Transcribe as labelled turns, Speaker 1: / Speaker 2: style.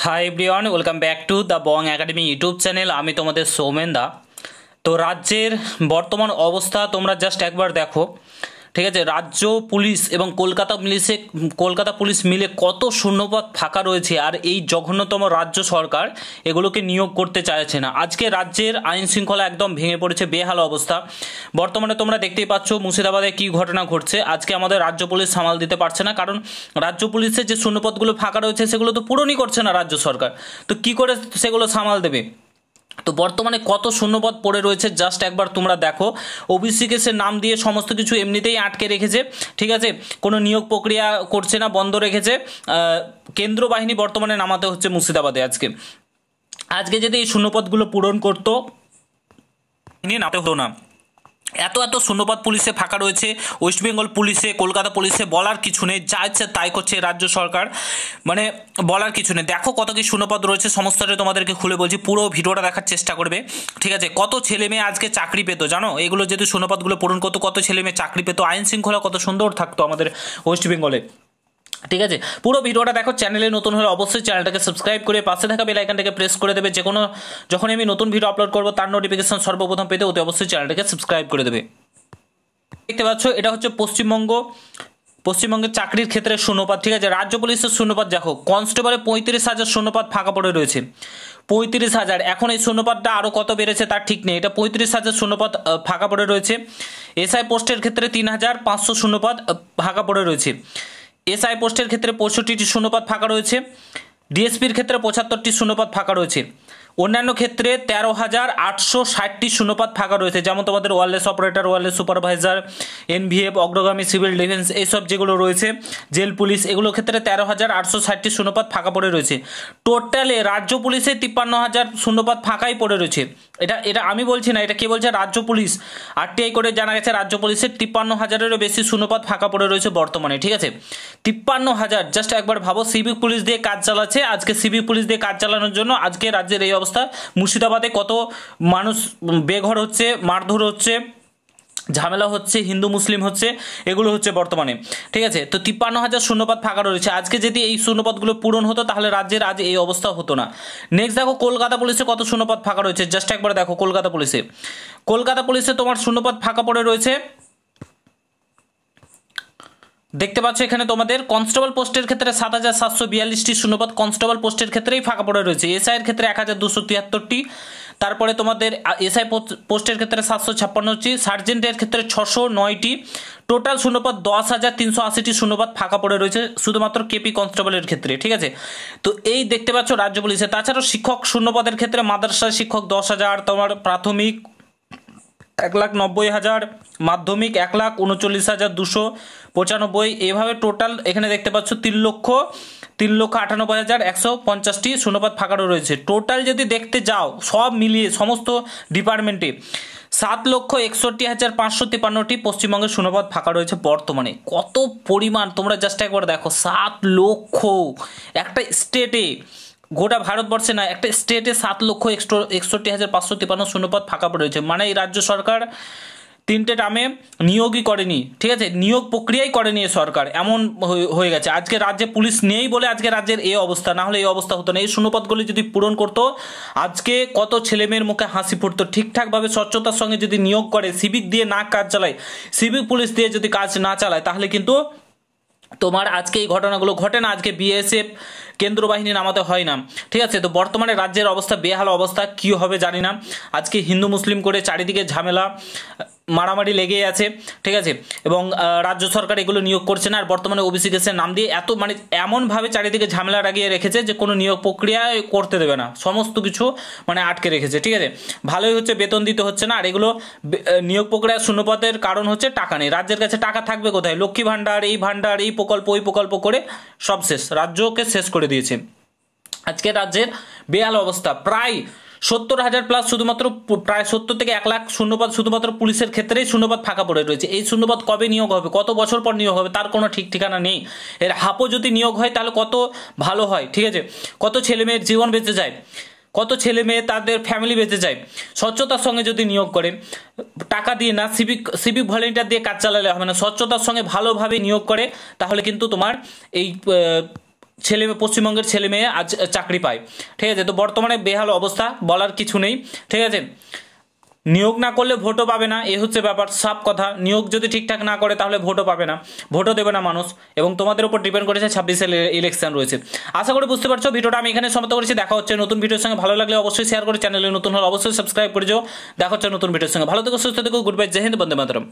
Speaker 1: Hi everyone, welcome back to the Bong academy YouTube channel. আমি তোমাদের সৌমেন দা। তো রাজ্যের বর্তমান অবস্থা তোমরা জাস্ট একবার দেখো, ঠিক আছে। রাজ্য পুলিশ এবং কলকাতা পুলিশ মিলে কত শূন্যপদ ফাঁকা রয়েছে, আর এই জঘন্যতম রাজ্য সরকার এগুলোকে নিয়োগ করতে চাইছে না। আজকে রাজ্যের আইন শৃঙ্খলা একদম ভেঙে পড়েছে, বেহাল অবস্থা। বর্তমানে তোমরা দেখতেই পাচ্ছ মুর্শিদাবাদে কী ঘটনা ঘটছে। আজকে আমাদের রাজ্য পুলিশ সামাল দিতে পারছে না, কারণ রাজ্য পুলিশের যে শূন্যপদগুলো ফাঁকা রয়েছে সেগুলো তো পূরণই করছে না রাজ্য সরকার। তো কী করে সেগুলো সামাল দেবে? তো বর্তমানে কত শূন্যপদ পড়ে রয়েছে জাস্ট একবার তোমরা দেখো। ওবিসি কেসের নাম দিয়ে সমস্ত কিছু এমনিতেই আটকে রেখেছে, ঠিক আছে। কোনো নিয়োগ প্রক্রিয়া করছে না, বন্ধ রেখেছে। কেন্দ্র বাহিনী বর্তমানে নামাতে হচ্ছে মুর্শিদাবাদে। আজকে যদি এই শূন্যপদগুলো পূরণ করতো, নামাতে হতো না। এত এত শূন্যপদ পুলিশে ফাঁকা রয়েছে, ওয়েস্ট বেঙ্গল পুলিশে, কলকাতা পুলিশে, বলার কিছু নেই। যা ইচ্ছে তাই করছে রাজ্য সরকার, মানে বলার কিছু নেই। দেখো কত কি শূন্যপদ রয়েছে, সমস্তটা তোমাদেরকে খুলে বলছি, পুরো ভিডিওটা দেখার চেষ্টা করবে, ঠিক আছে। কত ছেলে মেয়ে আজকে চাকরি পেতো জানো, এগুলো যদি শূন্যপদগুলো পূরণ করতো, কত ছেলে মেয়ে চাকরি পেতো, আইন শৃঙ্খলা কত সুন্দর থাকতো আমাদের ওয়েস্ট বেঙ্গলে, ঠিক আছে। পুরো ভিডিওটা দেখো। চ্যানেলে নতুন হলে অবশ্যই চ্যানেলটাকে সাবস্ক্রাইব করে পাশে থাকা বেল আইকনটাকে প্রেস করে দেবে। যখন আমি নতুন ভিডিও আপলোড করবো তার নোটিফিকেশন সর্বপ্রথম পেতে অতি অবশ্যই চ্যানেলটাকে সাবস্ক্রাইব করে দেবে। দেখতে পাচ্ছ এটা হচ্ছে পশ্চিমবঙ্গের চাকরির ক্ষেত্রে শূন্যপদ, ঠিক আছে। রাজ্য পুলিশের শূন্যপদ দেখো, কনস্টেবলে 35,000 শূন্যপদ ফাঁকা পড়ে রয়েছে। 35,000। এখন এই শূন্যপদটা আরও কত বেড়েছে তার ঠিক নেই। এটা 35,000 শূন্যপদ ফাঁকা পড়ে রয়েছে। এসআই পোস্টের ক্ষেত্রে 3,500 শূন্যপদ ফাঁকা পড়ে রয়েছে। এসআই পোস্টের ক্ষেত্রে 65টি শূন্যপদ ফাঁকা রয়েছে। ডিএসপির ক্ষেত্রে 75টি শূন্যপদ ফাঁকা রয়েছে। অন্যান্য ক্ষেত্রে 13,860টি শূন্যপদ ফাঁকা রয়েছে, যেমন তোমাদের wireless operator, wireless supervisor, NVF, অগ্রগামী সিভিল ডিফেন্স, এইসব যেগুলো রয়েছে, জেল পুলিশ, এগুলোর ক্ষেত্রে 13,860টি শূন্যপদ ফাঁকা পড়ে রয়েছে। টোটালে রাজ্য পুলিশে 53,000 শূন্যপদ ফাঁকাই পড়ে রয়েছে। এটা আমি বলছি না, এটা কে বলছে? রাজ্য পুলিশ। আরটিআই করে জানা গেছে রাজ্য পুলিশের 53,000-এরও বেশি শূন্যপদ ফাঁকা পড়ে রয়েছে বর্তমানে, ঠিক আছে। 53,000। জাস্ট একবার ভাবো, সিভিক পুলিশ দিয়ে কাজ চালাচ্ছে। আজকে সিভিক পুলিশ দিয়ে কাজ চালানোর জন্য আজকে রাজ্যের এই অবস্থা। মুর্শিদাবাদে কত মানুষ বেঘর হচ্ছে, মারধর হচ্ছে, ঝামেলা হচ্ছে, হিন্দু মুসলিম হচ্ছে, এগুলো হচ্ছে বর্তমানে, ঠিক আছে। তো 53,000 শূন্যপদ ফাঁকা রয়েছে। আজকে যদি এই শূন্যপদগুলো পূরণ হতো তাহলে রাজ্যের আজ এই অবস্থা হতো না। নেক্সট দেখো কলকাতা পুলিশে কত শূন্যপদ ফাঁকা রয়েছে, জাস্ট একবার দেখো। কলকাতা পুলিশে তোমার শূন্যপদ ফাঁকা পড়ে রয়েছে, দেখতে পাচ্ছ এখানে তোমাদের কনস্টেবল পোস্টের ক্ষেত্রে 7,742টি শূন্যপদ কনস্টেবল পোস্টের ক্ষেত্রেই ফাঁকা পড়ে রয়েছে। এসআইয়ের ক্ষেত্রে 1,273টি, তারপরে তোমাদের এসআই পোস্টের ক্ষেত্রে 756টি, সার্জেন্টের ক্ষেত্রে 609টি। টোটাল শূন্যপদ 10,380টি শূন্যপদ ফাঁকা পড়ে রয়েছে শুধুমাত্র কেপি কনস্টেবলের ক্ষেত্রে, ঠিক আছে। তো এই দেখতে পাচ্ছ রাজ্য পুলিশে। তাছাড়াও শিক্ষক শূন্যপদের ক্ষেত্রে মাদ্রাসা শিক্ষক 10,000, তোমার প্রাথমিক 1,90,000, মাধ্যমিক 1,39,295, এভাবে টোটাল এখানে দেখতে পাচ্ছ 3,98,150টি শূন্যপদ ফাঁকা রয়েছে। টোটাল যদি দেখতে যাও সব মিলিয়ে সমস্ত ডিপার্টমেন্টে 7,61,553টি পশ্চিমবঙ্গের শূন্যপদ ফাঁকা রয়েছে বর্তমানে। কত পরিমাণ তোমরা জাস্ট একবার দেখো, 7 লক্ষ একটা স্টেটে, গোটা ভারতবর্ষে না, একটা স্টেটে 7,61,553 শূন্যপদ ফাঁকা পড়ে রয়েছে। মানে এই রাজ্য সরকার 3টে টার্মে নিয়োগই করেনি, ঠিক আছে, নিয়োগ প্রক্রিয়াই করেনি সরকার, এমন হয়ে গেছে। আজকে রাজ্যে পুলিশ নেই বলে আজকে রাজ্যের এই অবস্থা, না হলে এই অবস্থা হতো না। এই শূন্যপদগুলি যদি পূরণ করতো আজকে কত ছেলেমেয়ের মুখে হাসি ফুটতো। ঠিকঠাকভাবে স্বচ্ছতার সঙ্গে যদি নিয়োগ করে, সিভিক দিয়ে না কাজ চালায়, সিভিক পুলিশ দিয়ে যদি কাজ না চালায়, তাহলে কিন্তু তোমার আজকে এই ঘটনাগুলো ঘটে না। আজকে বিএসএফ কেন্দ্র বাহিনী নামাতে হয় না, ঠিক আছে। তো বর্তমানে রাজ্যের অবস্থা বেহাল অবস্থা, কী হবে জানি না। আজকে হিন্দু মুসলিম করে চারিদিকে ঝামেলা, মারামারি লেগেই আছে, ঠিক আছে। এবং রাজ্য সরকার এগুলো নিয়োগ করছে না। আর বর্তমানে ওবিসি কেসের নাম দিয়ে এমনভাবে চারিদিকে ঝামেলা লাগিয়ে রেখেছে যে কোনো নিয়োগ প্রক্রিয়া করতে দেবে না, সমস্ত কিছু আটকে রেখেছে, ঠিক আছে। ভালোই হচ্ছে, বেতন দিতে হচ্ছে না। আর এগুলো নিয়োগ প্রক্রিয়া শূন্যপদের কারণ হচ্ছে টাকা নেই। রাজ্যের কাছে টাকা থাকবে কোথায়? লক্ষ্মী ভাণ্ডার, এই ভাণ্ডার, এই প্রকল্প, ওই প্রকল্প করে সব শেষ, রাজ্যকে শেষ করে দিয়েছে। আজকে রাজ্যের বেহাল অবস্থা। প্রায় 70,000 প্লাস শুধুমাত্র, প্রায় 70 থেকে 1 লাখ শূন্যপদ শুধুমাত্র পুলিশের ক্ষেত্রেই শূন্যপদ ফাঁকা পড়ে রয়েছে। এই শূন্যপদ কবে নিয়োগ হবে, কত বছর পর নিয়োগ হবে, তার কোনো ঠিক ঠিকানা নেই। এর হাফও যদি নিয়োগ হয় তাহলে কত ভালো হয়, ঠিক আছে। কত ছেলে মেয়ের জীবন বেঁচে যায়, কত ছেলে মেয়ে তাদের ফ্যামিলি বেঁচে যায়। স্বচ্ছতার সঙ্গে যদি নিয়োগ করে, টাকা দিয়ে না, সিভিক ভলেন্টিয়ার দিয়ে কাজ চালালে হবে না, স্বচ্ছতার সঙ্গে ভালোভাবে নিয়োগ করে, তাহলে কিন্তু তোমার এই পশ্চিমবঙ্গের ছেলে মেয়ে আজ চাকরি পায়। ঠিক আছে, তো বর্তমানে বেহাল অবস্থা, বলার কিছু নেই। ঠিক আছে, নিয়োগ না করলে ভোটও পাবে না, এ হচ্ছে ব্যাপার, সাফ কথা। নিয়োগ যদি ঠিকঠাক না করে তাহলে ভোটও পাবে না, ভোটও দেবে না মানুষ, এবং তোমাদের উপর ডিপেন্ড করেছে 26-এর ইলেকশন রয়েছে। আশা করি বুঝতে পারছো। ভিডিওটা আমি এখানে সমাপ্ত করেছি। দেখা হচ্ছে নতুন ভিডিওর সঙ্গে। ভালো লাগলে অবশ্যই শেয়ার করে, চ্যানেলে নতুন হলে অবশ্যই সাবস্ক্রাইব করে যাও। দেখা হচ্ছে নতুন ভিডিওর সঙ্গে। ভালো থেকো, সুস্থ থেকো, গুড বাই, জয় হিন্দ, বন্দে মাতরম।